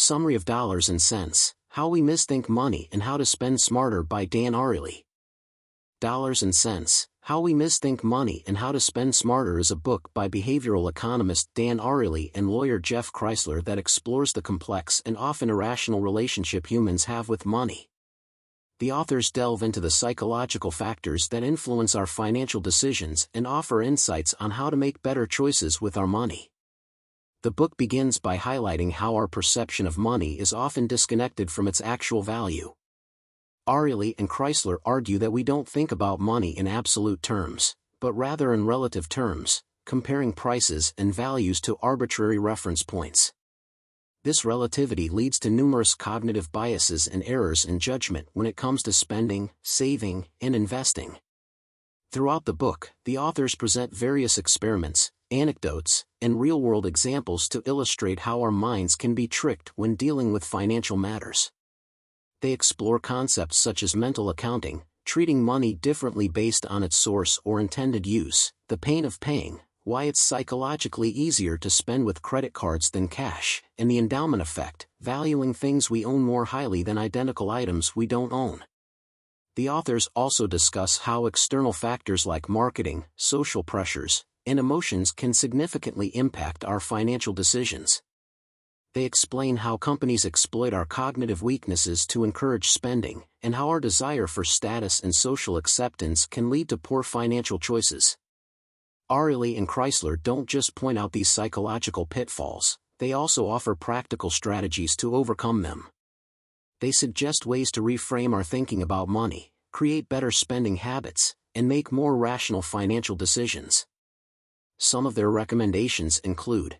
Summary of Dollars and Cents, How We Misthink Money and How to Spend Smarter by Dan Ariely. Dollars and Cents, How We Misthink Money and How to Spend Smarter is a book by behavioral economist Dan Ariely and lawyer Jeff Kreisler that explores the complex and often irrational relationship humans have with money. The authors delve into the psychological factors that influence our financial decisions and offer insights on how to make better choices with our money. The book begins by highlighting how our perception of money is often disconnected from its actual value. Ariely and Kreisler argue that we don't think about money in absolute terms, but rather in relative terms, comparing prices and values to arbitrary reference points. This relativity leads to numerous cognitive biases and errors in judgment when it comes to spending, saving, and investing. Throughout the book, the authors present various experiments, anecdotes, and real-world examples to illustrate how our minds can be tricked when dealing with financial matters. They explore concepts such as mental accounting, treating money differently based on its source or intended use, the pain of paying, why it's psychologically easier to spend with credit cards than cash, and the endowment effect, valuing things we own more highly than identical items we don't own. The authors also discuss how external factors like marketing, social pressures, and emotions can significantly impact our financial decisions. They explain how companies exploit our cognitive weaknesses to encourage spending, and how our desire for status and social acceptance can lead to poor financial choices. Ariely and Kreisler don't just point out these psychological pitfalls, they also offer practical strategies to overcome them. They suggest ways to reframe our thinking about money, create better spending habits, and make more rational financial decisions. Some of their recommendations include: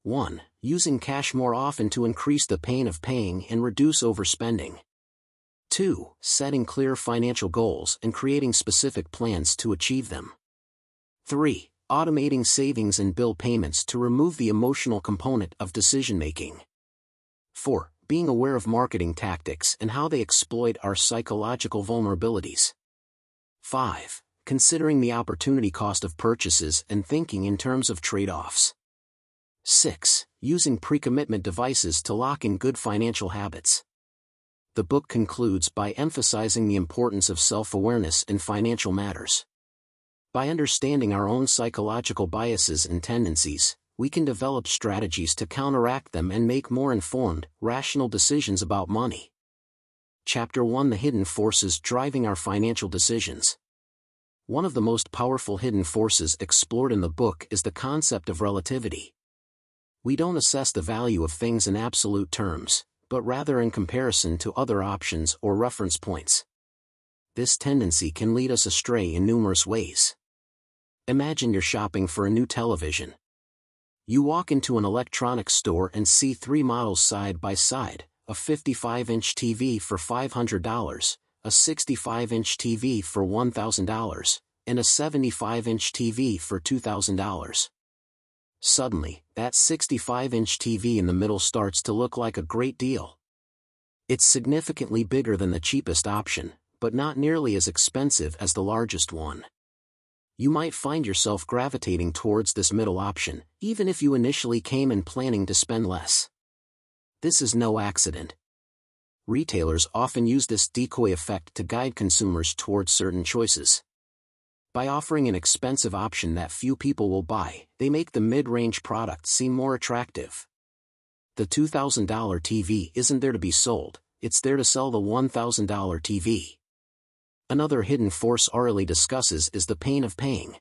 1. Using cash more often to increase the pain of paying and reduce overspending. 2. Setting clear financial goals and creating specific plans to achieve them. 3. Automating savings and bill payments to remove the emotional component of decision-making. 4. Being aware of marketing tactics and how they exploit our psychological vulnerabilities. 5. Considering the opportunity cost of purchases and thinking in terms of trade-offs. 6. Using pre-commitment devices to lock in good financial habits. The book concludes by emphasizing the importance of self-awareness in financial matters. By understanding our own psychological biases and tendencies, we can develop strategies to counteract them and make more informed, rational decisions about money. Chapter 1: The Hidden Forces Driving Our Financial Decisions. One of the most powerful hidden forces explored in the book is the concept of relativity. We don't assess the value of things in absolute terms, but rather in comparison to other options or reference points. This tendency can lead us astray in numerous ways. Imagine you're shopping for a new television. You walk into an electronics store and see 3 models side by side: a 55-inch TV for $500, a 65-inch TV for $1,000, and a 75-inch TV for $2,000. Suddenly, that 65-inch TV in the middle starts to look like a great deal. It's significantly bigger than the cheapest option, but not nearly as expensive as the largest one. You might find yourself gravitating towards this middle option, even if you initially came in planning to spend less. This is no accident. Retailers often use this decoy effect to guide consumers towards certain choices. By offering an expensive option that few people will buy, they make the mid-range product seem more attractive. The $2,000 TV isn't there to be sold, it's there to sell the $1,000 TV. Another hidden force Ariely discusses is the pain of paying.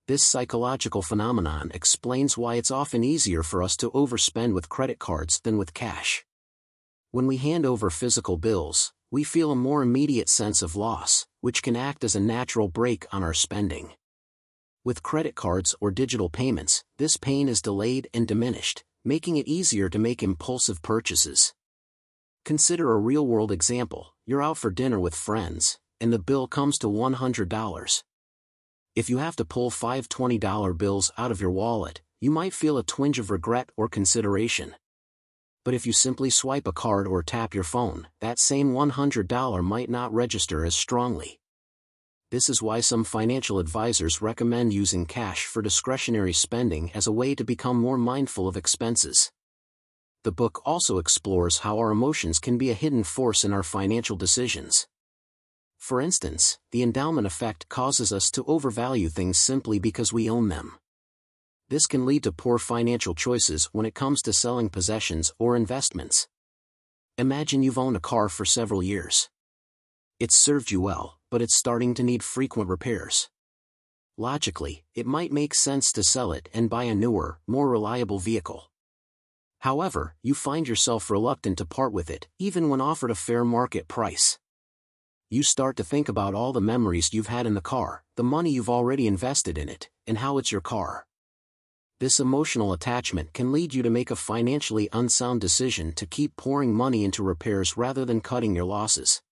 This psychological phenomenon explains why it's often easier for us to overspend with credit cards than with cash. When we hand over physical bills, we feel a more immediate sense of loss, which can act as a natural brake on our spending. With credit cards or digital payments, this pain is delayed and diminished, making it easier to make impulsive purchases. Consider a real-world example: you're out for dinner with friends, and the bill comes to $100. If you have to pull 5 $20 bills out of your wallet, you might feel a twinge of regret or consideration. But if you simply swipe a card or tap your phone, that same $100 might not register as strongly. This is why some financial advisors recommend using cash for discretionary spending as a way to become more mindful of expenses. The book also explores how our emotions can be a hidden force in our financial decisions. For instance, the endowment effect causes us to overvalue things simply because we own them. This can lead to poor financial choices when it comes to selling possessions or investments. Imagine you've owned a car for several years. It's served you well, but it's starting to need frequent repairs. Logically, it might make sense to sell it and buy a newer, more reliable vehicle. However, you find yourself reluctant to part with it, even when offered a fair market price. You start to think about all the memories you've had in the car, the money you've already invested in it, and how it's your car. This emotional attachment can lead you to make a financially unsound decision to keep pouring money into repairs rather than cutting your losses.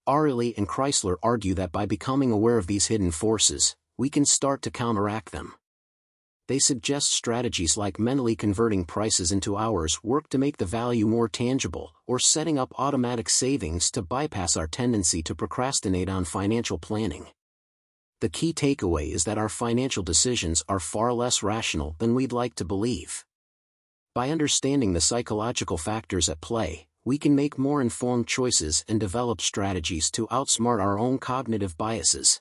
Ariely and Kreisler argue that by becoming aware of these hidden forces, we can start to counteract them. They suggest strategies like mentally converting prices into hours work to make the value more tangible, or setting up automatic savings to bypass our tendency to procrastinate on financial planning. The key takeaway is that our financial decisions are far less rational than we'd like to believe. By understanding the psychological factors at play, we can make more informed choices and develop strategies to outsmart our own cognitive biases.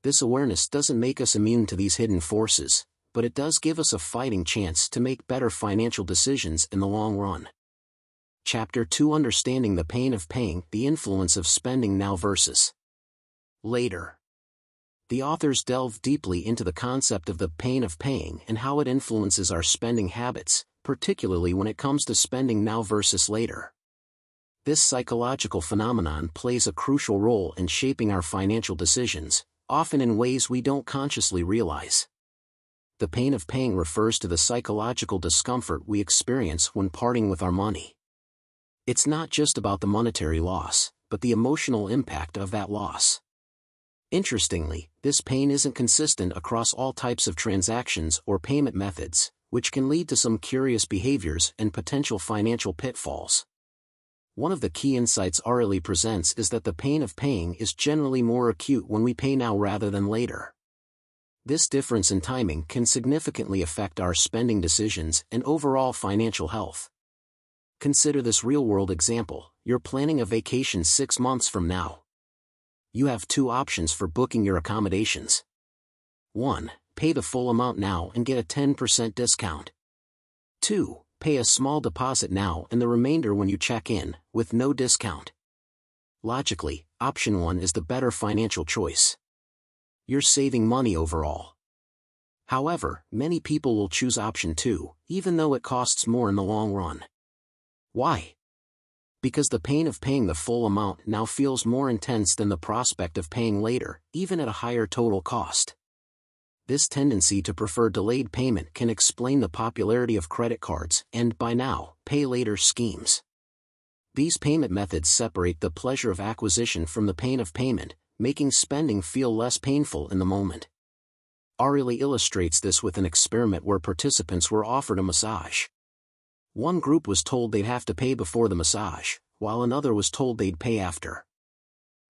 This awareness doesn't make us immune to these hidden forces, but it does give us a fighting chance to make better financial decisions in the long run. Chapter 2: Understanding the Pain of Paying, the Influence of Spending Now versus Later. The authors delve deeply into the concept of the pain of paying and how it influences our spending habits, particularly when it comes to spending now versus later. This psychological phenomenon plays a crucial role in shaping our financial decisions, often in ways we don't consciously realize. The pain of paying refers to the psychological discomfort we experience when parting with our money. It's not just about the monetary loss, but the emotional impact of that loss. Interestingly, this pain isn't consistent across all types of transactions or payment methods, which can lead to some curious behaviors and potential financial pitfalls. One of the key insights Ariely presents is that the pain of paying is generally more acute when we pay now rather than later. This difference in timing can significantly affect our spending decisions and overall financial health. Consider this real-world example: you're planning a vacation 6 months from now. You have 2 options for booking your accommodations. 1. Pay the full amount now and get a 10% discount. 2. Pay a small deposit now and the remainder when you check in, with no discount. Logically, option 1 is the better financial choice. You're saving money overall. However, many people will choose option 2, even though it costs more in the long run. Why? Because the pain of paying the full amount now feels more intense than the prospect of paying later, even at a higher total cost. This tendency to prefer delayed payment can explain the popularity of credit cards and buy now, pay later schemes. These payment methods separate the pleasure of acquisition from the pain of payment, making spending feel less painful in the moment. Ariely illustrates this with an experiment where participants were offered a massage. One group was told they'd have to pay before the massage, while another was told they'd pay after.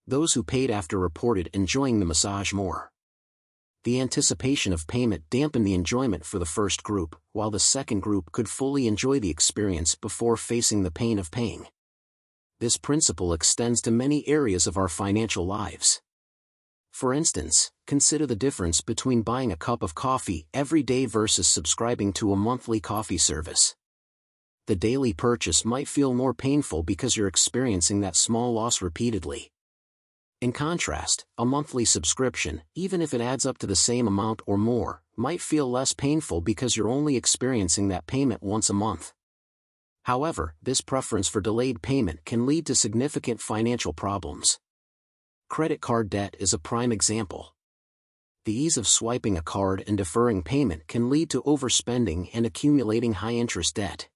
Those who paid after reported enjoying the massage more. The anticipation of payment dampened the enjoyment for the first group, while the second group could fully enjoy the experience before facing the pain of paying. This principle extends to many areas of our financial lives. For instance, consider the difference between buying a cup of coffee every day versus subscribing to a monthly coffee service. The daily purchase might feel more painful because you're experiencing that small loss repeatedly. In contrast, a monthly subscription, even if it adds up to the same amount or more, might feel less painful because you're only experiencing that payment once a month. However, this preference for delayed payment can lead to significant financial problems. Credit card debt is a prime example. The ease of swiping a card and deferring payment can lead to overspending and accumulating high-interest debt.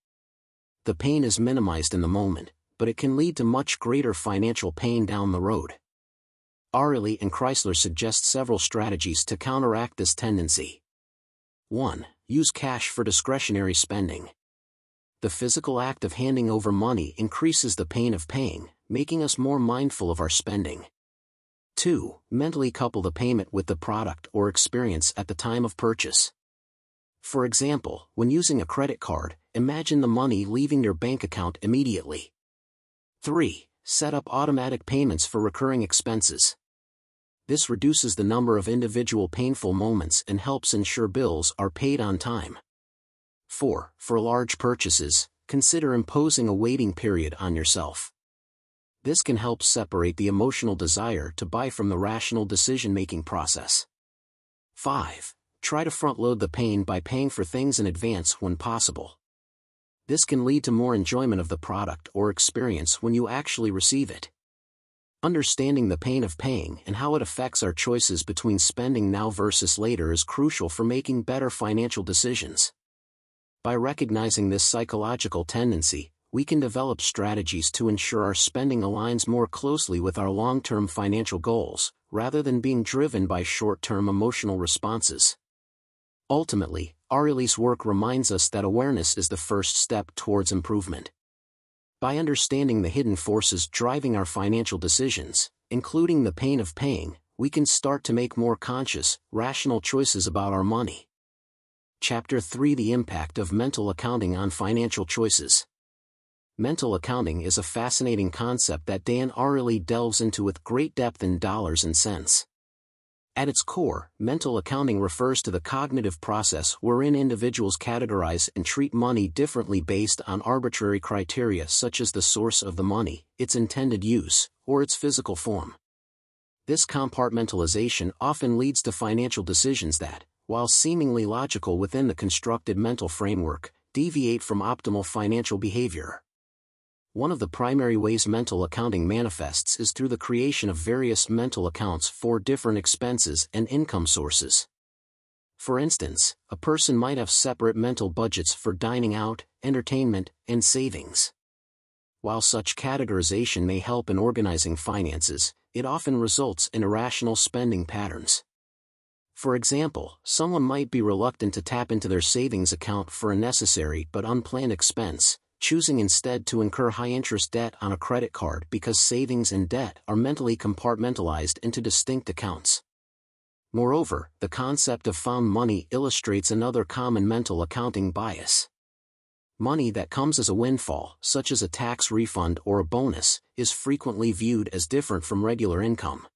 The pain is minimized in the moment, but it can lead to much greater financial pain down the road. Ariely and Kreisler suggest several strategies to counteract this tendency. 1. Use cash for discretionary spending. The physical act of handing over money increases the pain of paying, making us more mindful of our spending. 2. Mentally couple the payment with the product or experience at the time of purchase. For example, when using a credit card, imagine the money leaving your bank account immediately. 3. Set up automatic payments for recurring expenses. This reduces the number of individual painful moments and helps ensure bills are paid on time. 4. For large purchases, consider imposing a waiting period on yourself. This can help separate the emotional desire to buy from the rational decision-making process. 5. Try to front-load the pain by paying for things in advance when possible. This can lead to more enjoyment of the product or experience when you actually receive it. Understanding the pain of paying and how it affects our choices between spending now versus later is crucial for making better financial decisions. By recognizing this psychological tendency, we can develop strategies to ensure our spending aligns more closely with our long-term financial goals, rather than being driven by short-term emotional responses. Ultimately, Ariely's work reminds us that awareness is the first step towards improvement. By understanding the hidden forces driving our financial decisions, including the pain of paying, we can start to make more conscious, rational choices about our money. Chapter 3: The Impact of Mental Accounting on Financial Choices. Mental accounting is a fascinating concept that Dan Ariely delves into with great depth in Dollars and Cents. At its core, mental accounting refers to the cognitive process wherein individuals categorize and treat money differently based on arbitrary criteria such as the source of the money, its intended use, or its physical form. This compartmentalization often leads to financial decisions that, while seemingly logical within the constructed mental framework, deviate from optimal financial behavior. One of the primary ways mental accounting manifests is through the creation of various mental accounts for different expenses and income sources. For instance, a person might have separate mental budgets for dining out, entertainment, and savings. While such categorization may help in organizing finances, it often results in irrational spending patterns. For example, someone might be reluctant to tap into their savings account for a necessary but unplanned expense, choosing instead to incur high-interest debt on a credit card because savings and debt are mentally compartmentalized into distinct accounts. Moreover, the concept of found money illustrates another common mental accounting bias. Money that comes as a windfall, such as a tax refund or a bonus, is frequently viewed as different from regular income.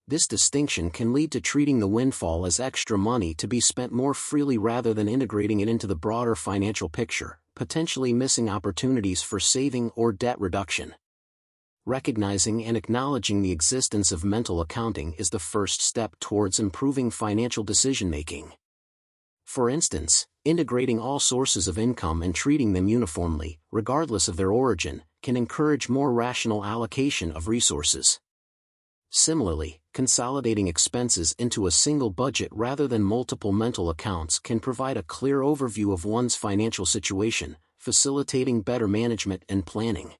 This distinction can lead to treating the windfall as extra money to be spent more freely rather than integrating it into the broader financial picture, potentially missing opportunities for saving or debt reduction. Recognizing and acknowledging the existence of mental accounting is the first step towards improving financial decision-making. For instance, integrating all sources of income and treating them uniformly, regardless of their origin, can encourage more rational allocation of resources. Similarly, consolidating expenses into a single budget rather than multiple mental accounts can provide a clear overview of one's financial situation, facilitating better management and planning.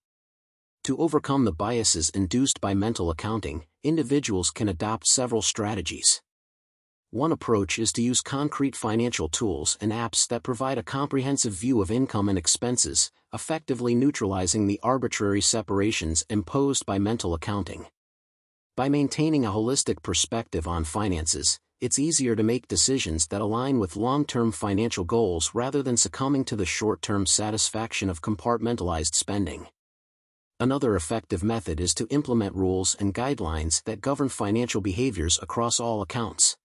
To overcome the biases induced by mental accounting, individuals can adopt several strategies. One approach is to use concrete financial tools and apps that provide a comprehensive view of income and expenses, effectively neutralizing the arbitrary separations imposed by mental accounting. By maintaining a holistic perspective on finances, it's easier to make decisions that align with long-term financial goals rather than succumbing to the short-term satisfaction of compartmentalized spending. Another effective method is to implement rules and guidelines that govern financial behaviors across all accounts.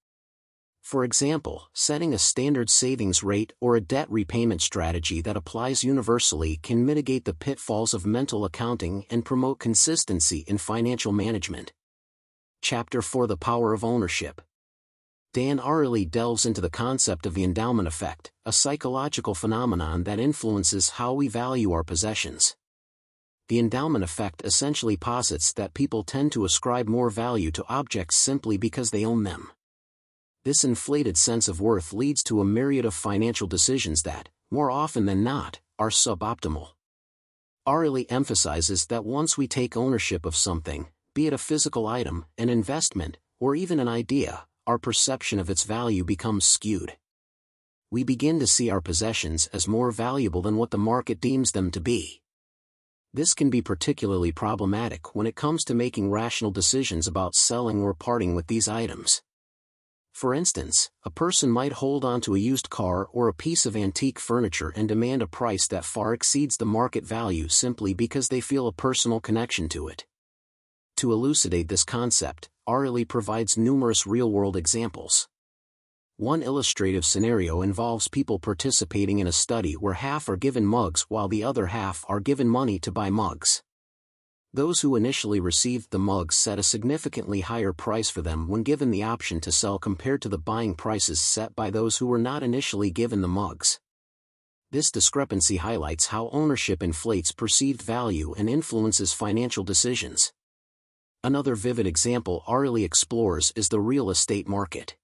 For example, setting a standard savings rate or a debt repayment strategy that applies universally can mitigate the pitfalls of mental accounting and promote consistency in financial management. Chapter 4: The Power of Ownership. Dan Ariely delves into the concept of the endowment effect, a psychological phenomenon that influences how we value our possessions. The endowment effect essentially posits that people tend to ascribe more value to objects simply because they own them. This inflated sense of worth leads to a myriad of financial decisions that, more often than not, are suboptimal. Ariely emphasizes that once we take ownership of something, be it a physical item, an investment, or even an idea, our perception of its value becomes skewed. We begin to see our possessions as more valuable than what the market deems them to be. This can be particularly problematic when it comes to making rational decisions about selling or parting with these items. For instance, a person might hold on to a used car or a piece of antique furniture and demand a price that far exceeds the market value simply because they feel a personal connection to it. To elucidate this concept, Ariely provides numerous real-world examples. One illustrative scenario involves people participating in a study where half are given mugs while the other half are given money to buy mugs. Those who initially received the mugs set a significantly higher price for them when given the option to sell compared to the buying prices set by those who were not initially given the mugs. This discrepancy highlights how ownership inflates perceived value and influences financial decisions. Another vivid example Ariely explores is the real estate market.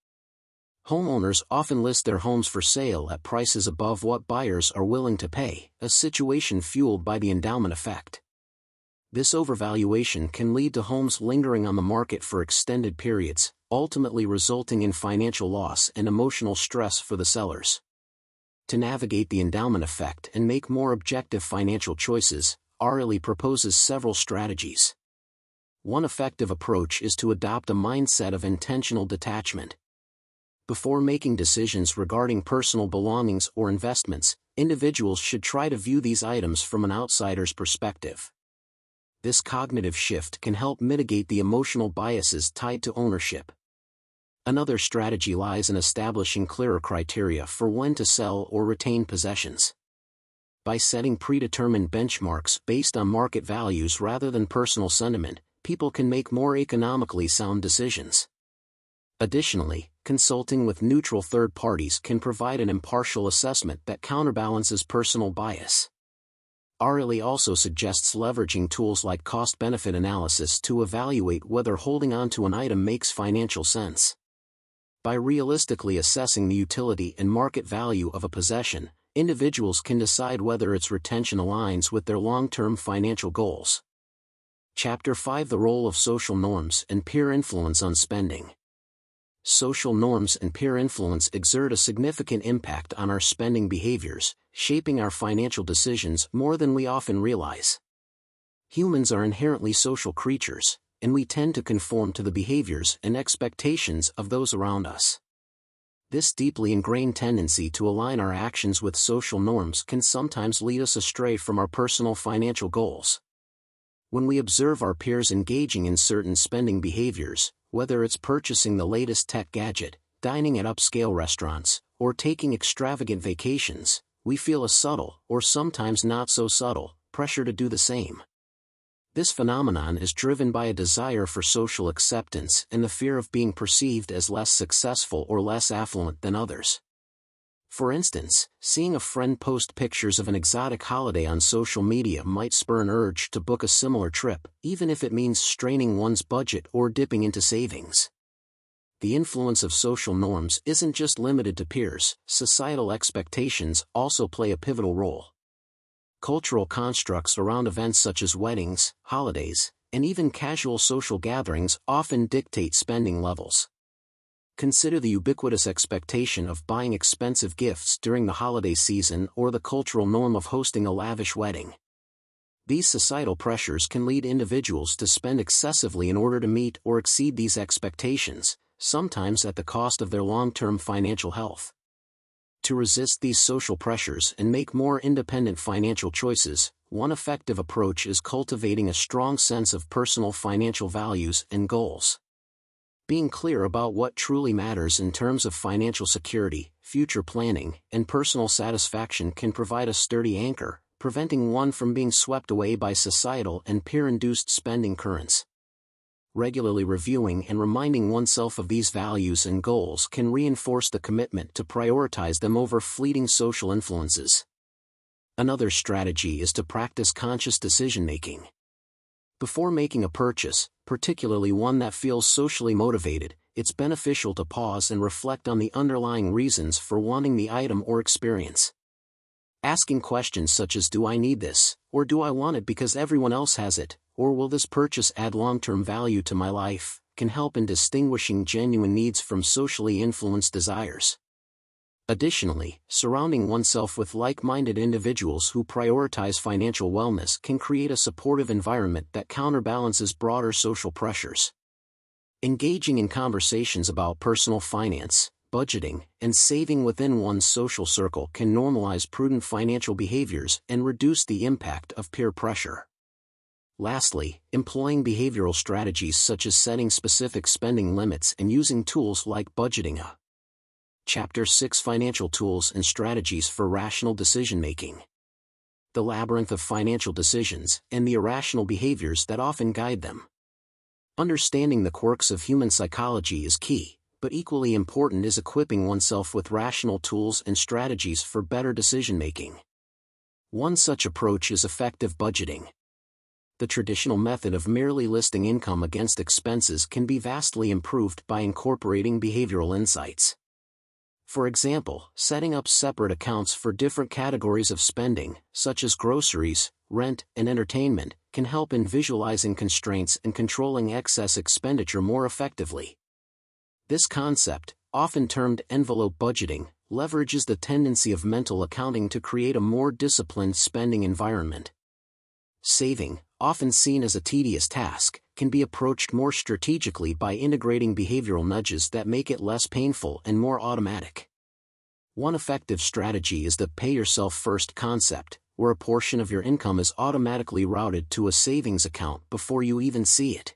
Homeowners often list their homes for sale at prices above what buyers are willing to pay, a situation fueled by the endowment effect. This overvaluation can lead to homes lingering on the market for extended periods, ultimately resulting in financial loss and emotional stress for the sellers. To navigate the endowment effect and make more objective financial choices, Ariely proposes several strategies. One effective approach is to adopt a mindset of intentional detachment. Before making decisions regarding personal belongings or investments, individuals should try to view these items from an outsider's perspective. This cognitive shift can help mitigate the emotional biases tied to ownership. Another strategy lies in establishing clearer criteria for when to sell or retain possessions. By setting predetermined benchmarks based on market values rather than personal sentiment, people can make more economically sound decisions. Additionally, consulting with neutral third parties can provide an impartial assessment that counterbalances personal bias. Ariely also suggests leveraging tools like cost-benefit analysis to evaluate whether holding on to an item makes financial sense. By realistically assessing the utility and market value of a possession, individuals can decide whether its retention aligns with their long-term financial goals. Chapter 5: The Role of Social Norms and Peer Influence on Spending. Social norms and peer influence exert a significant impact on our spending behaviors, shaping our financial decisions more than we often realize. Humans are inherently social creatures, and we tend to conform to the behaviors and expectations of those around us. This deeply ingrained tendency to align our actions with social norms can sometimes lead us astray from our personal financial goals. When we observe our peers engaging in certain spending behaviors, whether it's purchasing the latest tech gadget, dining at upscale restaurants, or taking extravagant vacations, we feel a subtle, or sometimes not so subtle, pressure to do the same. This phenomenon is driven by a desire for social acceptance and the fear of being perceived as less successful or less affluent than others. For instance, seeing a friend post pictures of an exotic holiday on social media might spur an urge to book a similar trip, even if it means straining one's budget or dipping into savings. The influence of social norms isn't just limited to peers. Societal expectations also play a pivotal role. Cultural constructs around events such as weddings, holidays, and even casual social gatherings often dictate spending levels. Consider the ubiquitous expectation of buying expensive gifts during the holiday season or the cultural norm of hosting a lavish wedding. These societal pressures can lead individuals to spend excessively in order to meet or exceed these expectations, sometimes at the cost of their long-term financial health. To resist these social pressures and make more independent financial choices, one effective approach is cultivating a strong sense of personal financial values and goals. Being clear about what truly matters in terms of financial security, future planning, and personal satisfaction can provide a sturdy anchor, preventing one from being swept away by societal and peer-induced spending currents. Regularly reviewing and reminding oneself of these values and goals can reinforce the commitment to prioritize them over fleeting social influences. Another strategy is to practice conscious decision-making. Before making a purchase, particularly one that feels socially motivated, it's beneficial to pause and reflect on the underlying reasons for wanting the item or experience. Asking questions such as, do I need this, or do I want it because everyone else has it, or will this purchase add long-term value to my life, can help in distinguishing genuine needs from socially influenced desires. Additionally, surrounding oneself with like-minded individuals who prioritize financial wellness can create a supportive environment that counterbalances broader social pressures. Engaging in conversations about personal finance, budgeting, and saving within one's social circle can normalize prudent financial behaviors and reduce the impact of peer pressure. Lastly, employing behavioral strategies such as setting specific spending limits and using tools like budgeting. Chapter 6: Financial Tools and Strategies for Rational Decision-Making. The labyrinth of financial decisions and the irrational behaviors that often guide them. Understanding the quirks of human psychology is key, but equally important is equipping oneself with rational tools and strategies for better decision-making. One such approach is effective budgeting. The traditional method of merely listing income against expenses can be vastly improved by incorporating behavioral insights. For example, setting up separate accounts for different categories of spending, such as groceries, rent, and entertainment, can help in visualizing constraints and controlling excess expenditure more effectively. This concept, often termed envelope budgeting, leverages the tendency of mental accounting to create a more disciplined spending environment. Saving, often seen as a tedious task, can be approached more strategically by integrating behavioral nudges that make it less painful and more automatic. One effective strategy is the pay yourself first concept, where a portion of your income is automatically routed to a savings account before you even see it.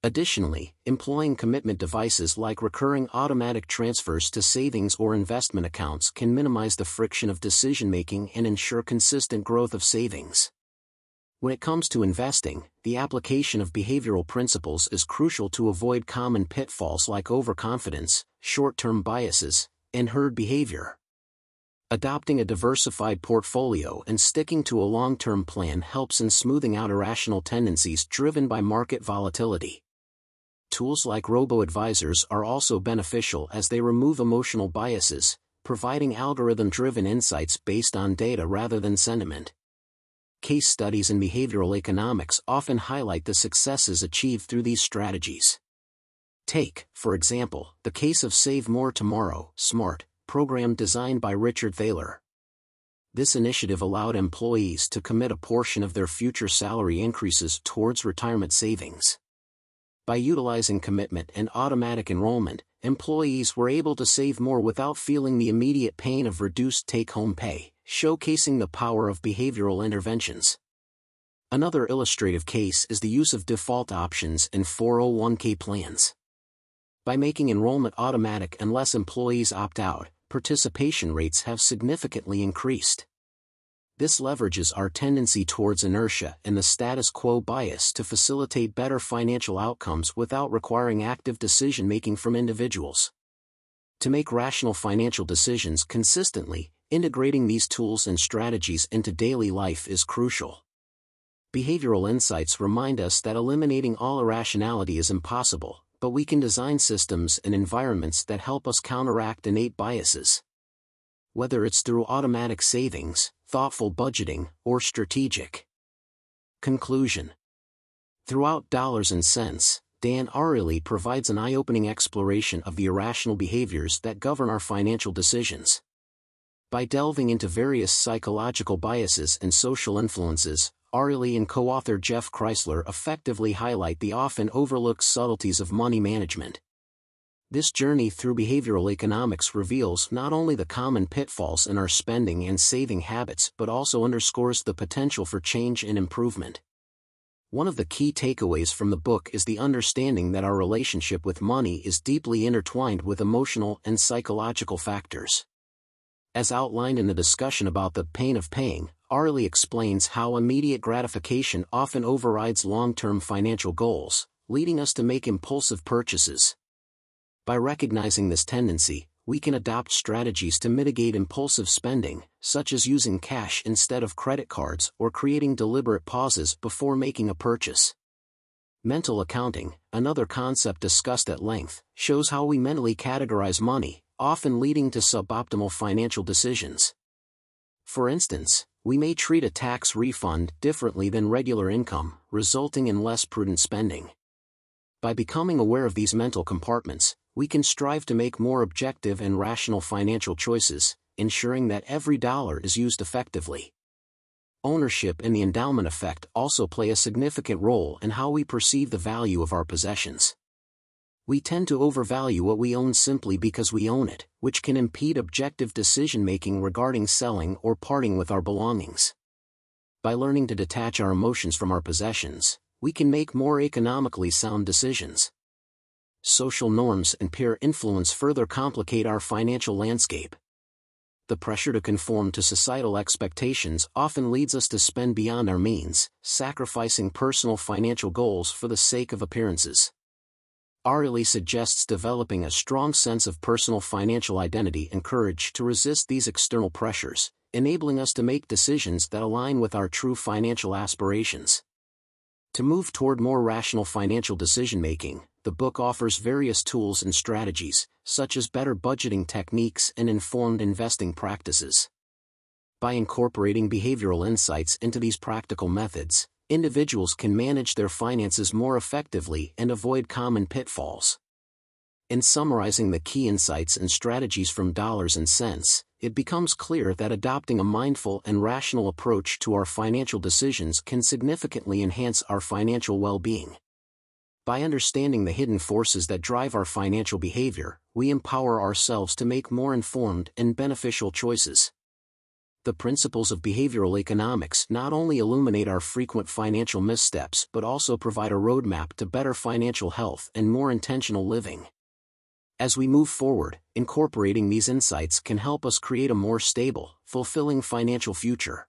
Additionally, employing commitment devices like recurring automatic transfers to savings or investment accounts can minimize the friction of decision-making and ensure consistent growth of savings. When it comes to investing, the application of behavioral principles is crucial to avoid common pitfalls like overconfidence, short-term biases, and herd behavior. Adopting a diversified portfolio and sticking to a long-term plan helps in smoothing out irrational tendencies driven by market volatility. Tools like robo-advisors are also beneficial as they remove emotional biases, providing algorithm-driven insights based on data rather than sentiment. Case studies in behavioral economics often highlight the successes achieved through these strategies. Take, for example, the case of Save More Tomorrow, SMART, program designed by Richard Thaler. This initiative allowed employees to commit a portion of their future salary increases towards retirement savings. By utilizing commitment and automatic enrollment, employees were able to save more without feeling the immediate pain of reduced take-home pay, showcasing the power of behavioral interventions. Another illustrative case is the use of default options in 401k plans. By making enrollment automatic and less employees opt out, participation rates have significantly increased. This leverages our tendency towards inertia and the status quo bias to facilitate better financial outcomes without requiring active decision-making from individuals. To make rational financial decisions consistently, integrating these tools and strategies into daily life is crucial. Behavioral insights remind us that eliminating all irrationality is impossible, but we can design systems and environments that help us counteract innate biases. Whether it's through automatic savings, thoughtful budgeting, or strategic. Conclusion. Throughout Dollars and Cents, Dan Ariely provides an eye-opening exploration of the irrational behaviors that govern our financial decisions. By delving into various psychological biases and social influences, Ariely and co-author Jeff Kreisler effectively highlight the often overlooked subtleties of money management. This journey through behavioral economics reveals not only the common pitfalls in our spending and saving habits but also underscores the potential for change and improvement. One of the key takeaways from the book is the understanding that our relationship with money is deeply intertwined with emotional and psychological factors. As outlined in the discussion about the pain of paying, Ariely explains how immediate gratification often overrides long-term financial goals, leading us to make impulsive purchases. By recognizing this tendency, we can adopt strategies to mitigate impulsive spending, such as using cash instead of credit cards or creating deliberate pauses before making a purchase. Mental accounting, another concept discussed at length, shows how we mentally categorize money, often leading to suboptimal financial decisions. For instance, we may treat a tax refund differently than regular income, resulting in less prudent spending. By becoming aware of these mental compartments, we can strive to make more objective and rational financial choices, ensuring that every dollar is used effectively. Ownership and the endowment effect also play a significant role in how we perceive the value of our possessions. We tend to overvalue what we own simply because we own it, which can impede objective decision-making regarding selling or parting with our belongings. By learning to detach our emotions from our possessions, we can make more economically sound decisions. Social norms and peer influence further complicate our financial landscape. The pressure to conform to societal expectations often leads us to spend beyond our means, sacrificing personal financial goals for the sake of appearances. Ariely suggests developing a strong sense of personal financial identity and courage to resist these external pressures, enabling us to make decisions that align with our true financial aspirations. To move toward more rational financial decision-making, the book offers various tools and strategies, such as better budgeting techniques and informed investing practices. By incorporating behavioral insights into these practical methods, individuals can manage their finances more effectively and avoid common pitfalls. In summarizing the key insights and strategies from Dollars and Cents, it becomes clear that adopting a mindful and rational approach to our financial decisions can significantly enhance our financial well-being. By understanding the hidden forces that drive our financial behavior, we empower ourselves to make more informed and beneficial choices. The principles of behavioral economics not only illuminate our frequent financial missteps but also provide a roadmap to better financial health and more intentional living. As we move forward, incorporating these insights can help us create a more stable, fulfilling financial future.